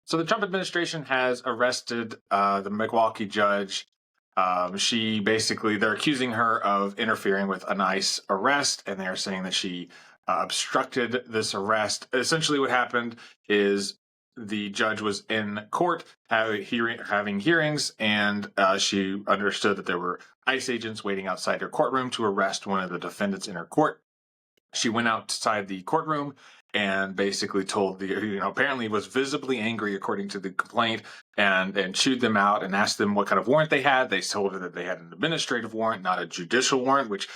So the Trump administration has arrested the Milwaukee judge. They're accusing her of interfering with an ICE arrest, and they're saying that she obstructed this arrest. Essentially, what happened is the judge was in court having hearings, and she understood that there were ICE agents waiting outside her courtroom to arrest one of the defendants in her court. She went outside the courtroom and basically told apparently was visibly angry according to the complaint, and chewed them out and asked them what kind of warrant they had. They told her that they had an administrative warrant, not a judicial warrant, which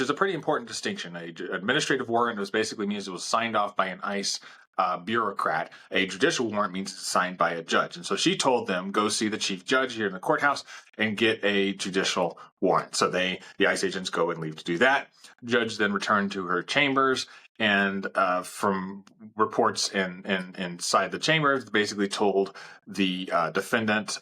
is a pretty important distinction. A administrative warrant basically means it was signed off by an ICE bureaucrat. A judicial warrant means it's signed by a judge. And so she told them, go see the chief judge here in the courthouse and get a judicial warrant. So the ICE agents go and leave to do that. Judge then returned to her chambers, and from reports inside the chambers, basically told the defendant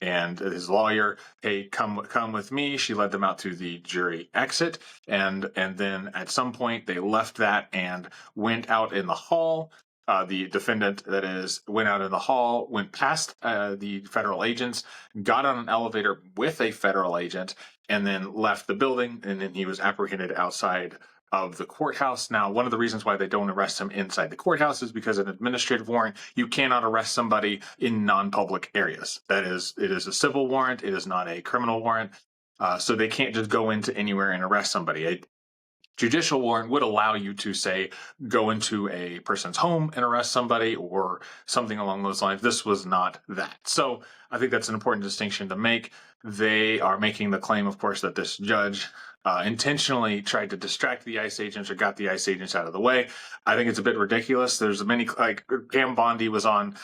and his lawyer, "Hey, come with me." She led them out to the jury exit, and then at some point they left that and went out in the hall. The defendant, that is, went out in the hall, went past the federal agents, got on an elevator with a federal agent, and then left the building. And then he was apprehended outside of the courthouse. Now, one of the reasons why they don't arrest him inside the courthouse is because an administrative warrant, you cannot arrest somebody in non-public areas. It is a civil warrant. It is not a criminal warrant. So they can't just go into anywhere and arrest somebody. A judicial warrant would allow you to, say, go into a person's home and arrest somebody or something along those lines. This was not that. So I think that's an important distinction to make. They are making the claim, of course, that this judge intentionally tried to distract the ICE agents or got the ICE agents out of the way. I think it's a bit ridiculous. There's many, like Pam Bondi was on,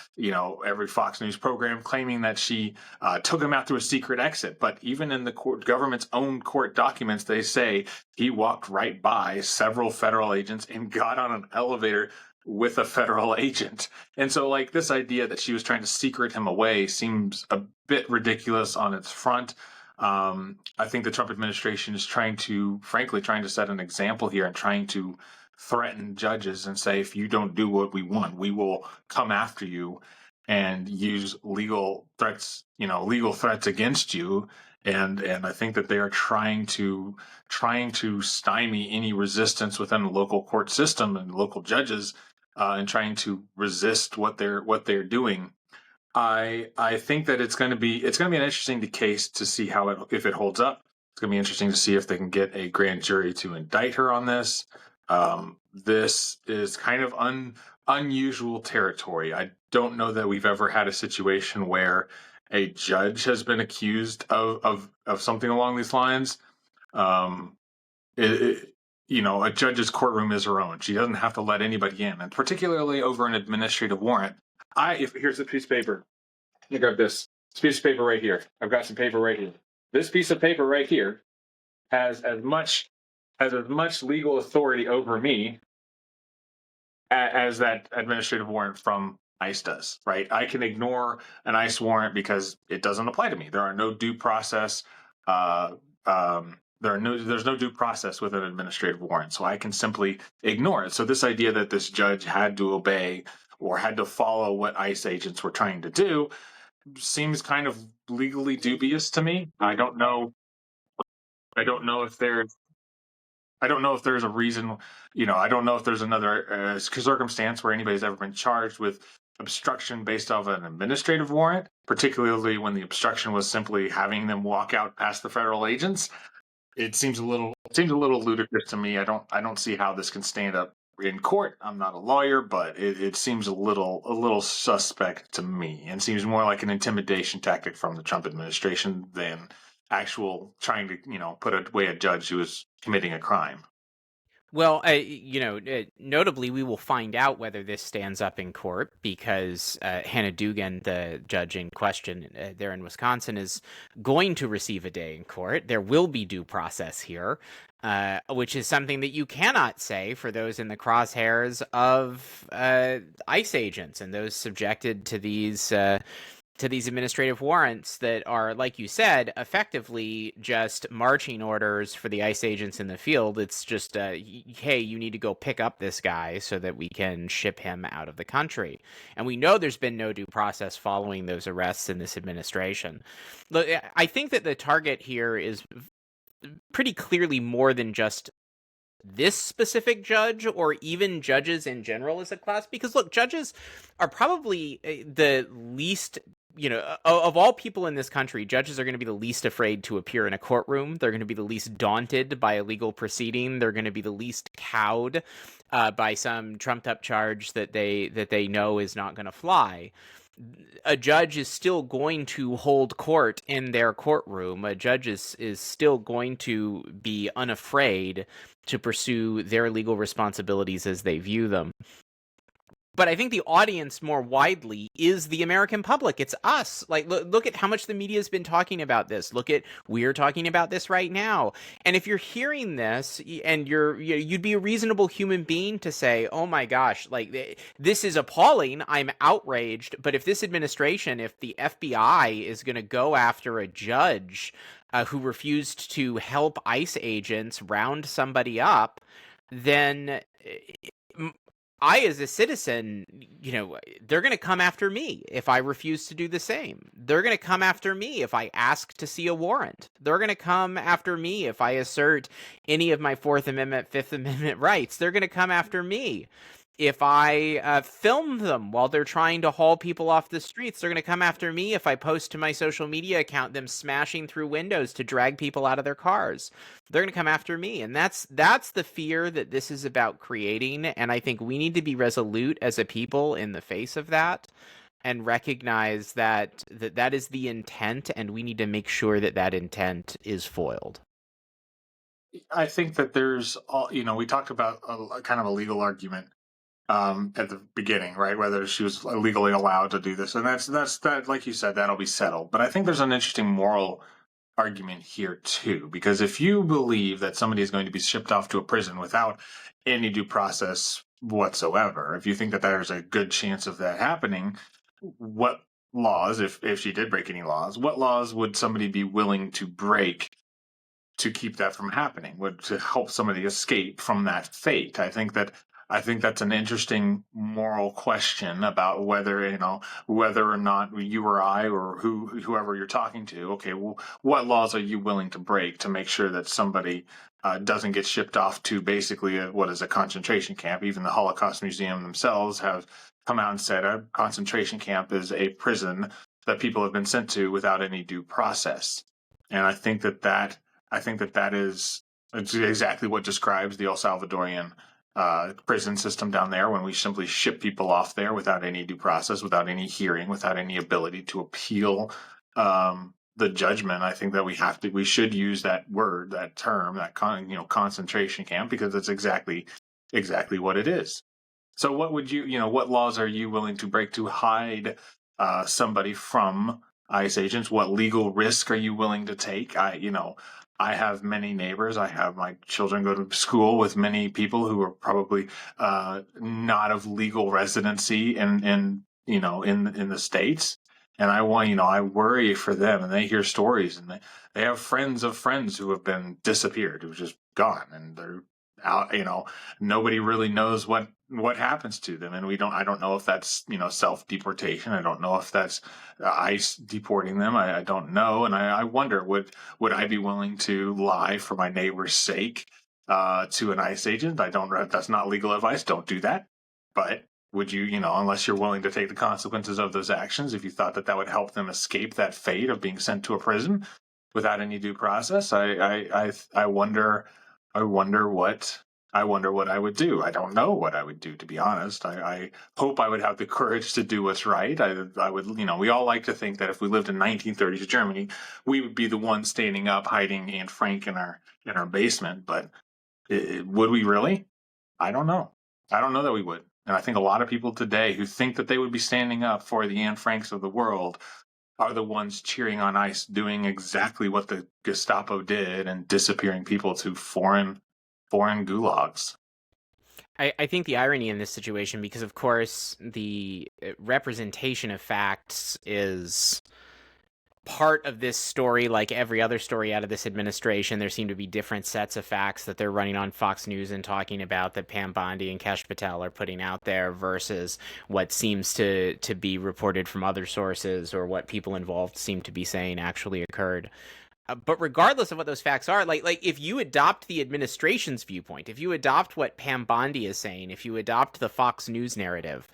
every Fox News program claiming that she took him out through a secret exit. But even in the government's own court documents, they say he walked right by several federal agents and got on an elevator with a federal agent. And so, like, this idea that she was trying to secret him away seems a bit ridiculous on its front. I think the Trump administration is trying to set an example here and trying to threaten judges and say, if you don't do what we want, we will come after you and use legal threats against you. And I think that they are trying to stymie any resistance within the local court system and local judges, and trying to resist what they're doing. I think that it's going to be an interesting case to see if it holds up. It's going to be interesting to see if they can get a grand jury to indict her on this. This is kind of unusual territory. I don't know that we've ever had a situation where a judge has been accused of something along these lines. A judge's courtroom is her own. She doesn't have to let anybody in, and particularly over an administrative warrant. Here's a piece of paper. I got this piece of paper right here. I've got some paper right here. This piece of paper right here has as much legal authority over me as that administrative warrant from ICE does, right? I can ignore an ICE warrant because it doesn't apply to me. There are no due process. There's no due process with an administrative warrant, so I can simply ignore it. So this idea that this judge had to obey or had to follow what ICE agents were trying to do seems kind of legally dubious to me. I don't know if there's a reason. I don't know if there's another circumstance where anybody's ever been charged with obstruction based off an administrative warrant, particularly when the obstruction was simply having them walk out past the federal agents. It seems a little ludicrous to me. I don't see how this can stand up in court. I'm not a lawyer, but it seems a little suspect to me, and seems more like an intimidation tactic from the Trump administration than actual trying to put away a judge who is committing a crime. Well, notably, we will find out whether this stands up in court because Hannah Dugan, the judge in question there in Wisconsin, is going to receive a day in court. There will be due process here, which is something that you cannot say for those in the crosshairs of ICE agents and those subjected to these to these administrative warrants that are, like you said, effectively just marching orders for the ICE agents in the field. It's just, hey, you need to go pick up this guy so that we can ship him out of the country. And we know there's been no due process following those arrests in this administration. Look, I think that the target here is pretty clearly more than just this specific judge or even judges in general as a class, because look, judges are probably the least, of all people in this country, judges are going to be the least afraid to appear in a courtroom. They're going to be the least daunted by a legal proceeding. They're going to be the least cowed by some trumped up charge that they know is not going to fly. A judge is still going to hold court in their courtroom. A judge is still going to be unafraid to pursue their legal responsibilities as they view them. But I think the audience more widely is the American public. It's us. Like, look at how much the media has been talking about this. Look at, we're talking about this right now. And if you're hearing this and you'd be a reasonable human being to say, oh my gosh, like, this is appalling. I'm outraged. But if this administration, if the FBI is going to go after a judge who refused to help ICE agents round somebody up, then I, as a citizen, they're going to come after me if I refuse to do the same. They're going to come after me if I ask to see a warrant. They're going to come after me if I assert any of my Fourth Amendment, Fifth Amendment rights. They're going to come after me if I film them while they're trying to haul people off the streets. They're going to come after me if I post to my social media account them smashing through windows to drag people out of their cars. They're going to come after me. And that's the fear that this is about creating. And I think we need to be resolute as a people in the face of that and recognize that is the intent, and we need to make sure that intent is foiled. I think that there's we talked about a kind of a legal argument at the beginning, right? Whether she was legally allowed to do this, and that's that. Like you said, that'll be settled. But I think there's an interesting moral argument here too, because if you believe that somebody is going to be shipped off to a prison without any due process whatsoever, if you think that there's a good chance of that happening, what laws, if she did break any laws, what laws would somebody be willing to break to keep that from happening? Would to help somebody escape from that fate? I think that's an interesting moral question about whether or not you or I or whoever you're talking to. Okay, well, what laws are you willing to break to make sure that somebody doesn't get shipped off to basically what is a concentration camp? Even the Holocaust Museum themselves have come out and said a concentration camp is a prison that people have been sent to without any due process. And I think that is exactly what describes the El Salvadorian prison system down there, when we simply ship people off there without any due process, without any hearing, without any ability to appeal the judgment. I think that we should use that word, that term, that concentration camp, because that's exactly what it is. So what would what laws are you willing to break to hide somebody from ICE agents? What legal risk are you willing to take? I have many neighbors. I have my children go to school with many people who are probably not of legal residency in the States. And I worry for them, and they hear stories, and they have friends of friends who have been disappeared, who've just gone, and they're out, nobody really knows what happens to them. And I don't know if that's, self-deportation. I don't know if that's ICE deporting them. I don't know. And I wonder, would I be willing to lie for my neighbor's sake to an ICE agent? That's not legal advice. Don't do that. But would you, unless you're willing to take the consequences of those actions, if you thought that would help them escape that fate of being sent to a prison without any due process, I wonder what I would do. I don't know what I would do, to be honest. I hope I would have the courage to do what's right. I would, we all like to think that if we lived in 1930s Germany, we would be the ones standing up, hiding Anne Frank in our basement. But would we really? I don't know. I don't know that we would. And I think a lot of people today who think that they would be standing up for the Anne Franks of the world are the ones cheering on ICE doing exactly what the Gestapo did and disappearing people to foreign gulags. I think the irony in this situation, because of course the representation of facts is part of this story, like every other story out of this administration. There seem to be different sets of facts that they're running on Fox News and talking about, that Pam Bondi and Kesh Patel are putting out there, versus what seems to be reported from other sources, or what people involved seem to be saying actually occurred. But regardless of what those facts are, like if you adopt the administration's viewpoint, if you adopt what Pam Bondi is saying, if you adopt the Fox News narrative,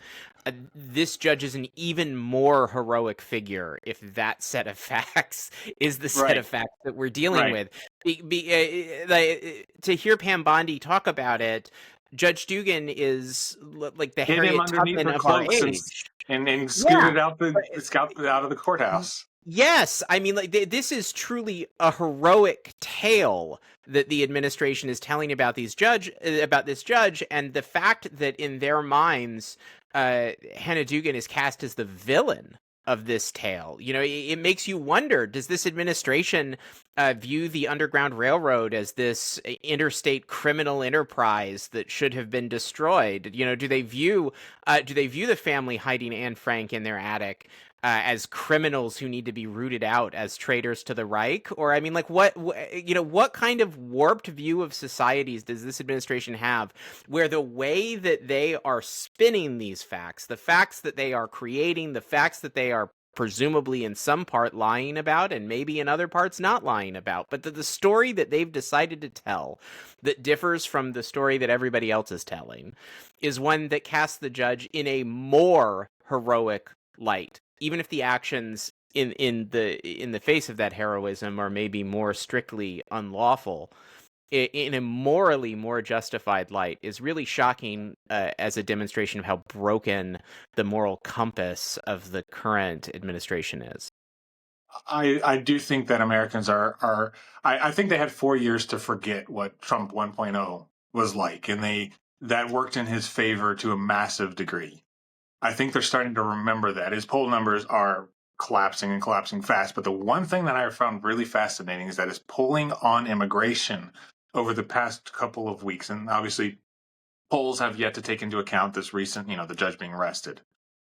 this judge is an even more heroic figure if that set of facts is the set of facts that we're dealing with. To hear Pam Bondi talk about it, Judge Dugan is like the Hit him Harriet underneath Tubman her of our cloaks age. and scooted out of the courthouse. Yes, I mean, like this is truly a heroic tale that the administration is telling about this judge, and the fact that in their minds, Hannah Dugan is cast as the villain of this tale. You know, it makes you wonder: does this administration view the Underground Railroad as this interstate criminal enterprise that should have been destroyed? You know, do they view the family hiding Anne Frank in their attic as criminals who need to be rooted out as traitors to the Reich? Or, I mean, like, what kind of warped view of societies does this administration have, where the way that they are spinning these facts, the facts that they are creating, the facts that they are presumably in some part lying about, and maybe in other parts not lying about, but the story that they've decided to tell that differs from the story that everybody else is telling is one that casts the judge in a more heroic light, even if the actions in the face of that heroism are maybe more strictly unlawful. In a morally more justified light, is really shocking as a demonstration of how broken the moral compass of the current administration is. I do think that Americans are I think they had 4 years to forget what Trump 1.0 was like, and that worked in his favor to a massive degree. I think they're starting to remember that. His poll numbers are collapsing and collapsing fast. But the one thing that I found really fascinating is that his polling on immigration over the past couple of weeks, and obviously polls have yet to take into account this recent, the judge being arrested,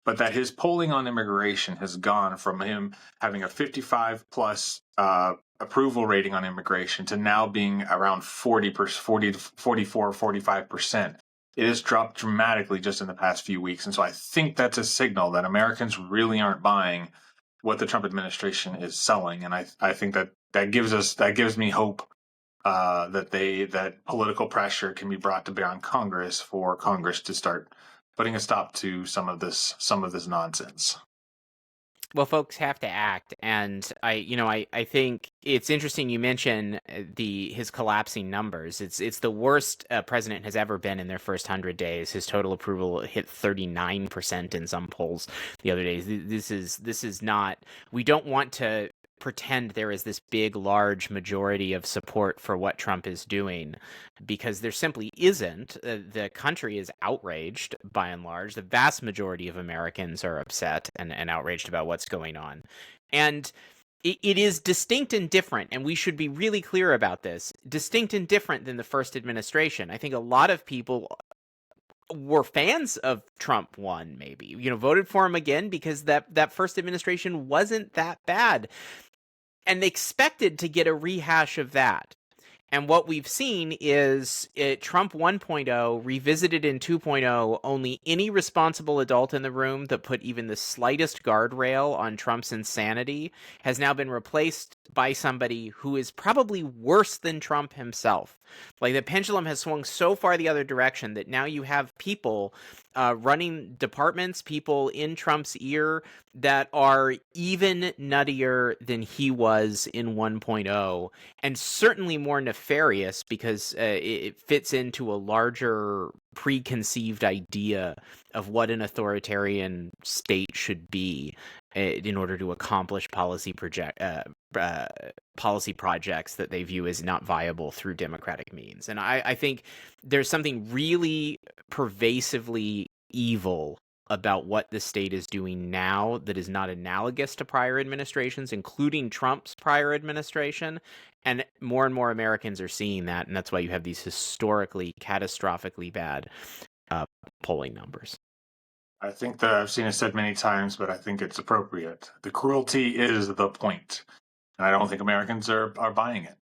but that his polling on immigration has gone from him having a 55 plus approval rating on immigration to now being around 40 to 44, 45%. It has dropped dramatically just in the past few weeks. And so I think that's a signal that Americans really aren't buying what the Trump administration is selling. And I think that gives me hope that political pressure can be brought to bear on Congress for Congress to start putting a stop to some of this nonsense. Well, folks have to act, and I think it's interesting you mention his collapsing numbers. It's the worst a president has ever been in their first 100 days. His total approval hit 39% in some polls the other days. This is not. We don't want to pretend there is this big, large majority of support for what Trump is doing, because there simply isn't. The country is outraged, by and large. The vast majority of Americans are upset and outraged about what's going on. And it is distinct and different, and we should be really clear about this. Distinct and different than the first administration. I think a lot of people were fans of Trump 1, maybe, voted for him again because that first administration wasn't that bad. And they expected to get a rehash of that. And what we've seen is Trump 1.0 revisited in 2.0. Only any responsible adult in the room that put even the slightest guardrail on Trump's insanity has now been replaced by somebody who is probably worse than Trump himself. Like, the pendulum has swung so far the other direction that now you have people running departments, people in Trump's ear that are even nuttier than he was in 1.0, and certainly more nefarious because it fits into a larger preconceived idea of what an authoritarian state should be in order to accomplish policy projects that they view as not viable through democratic means. And I think there's something really pervasively evil about what the state is doing now that is not analogous to prior administrations, including Trump's prior administration. And more Americans are seeing that, and that's why you have these historically, catastrophically bad polling numbers. I think that I've seen it said many times, but I think it's appropriate. The cruelty is the point. And I don't think Americans are buying it.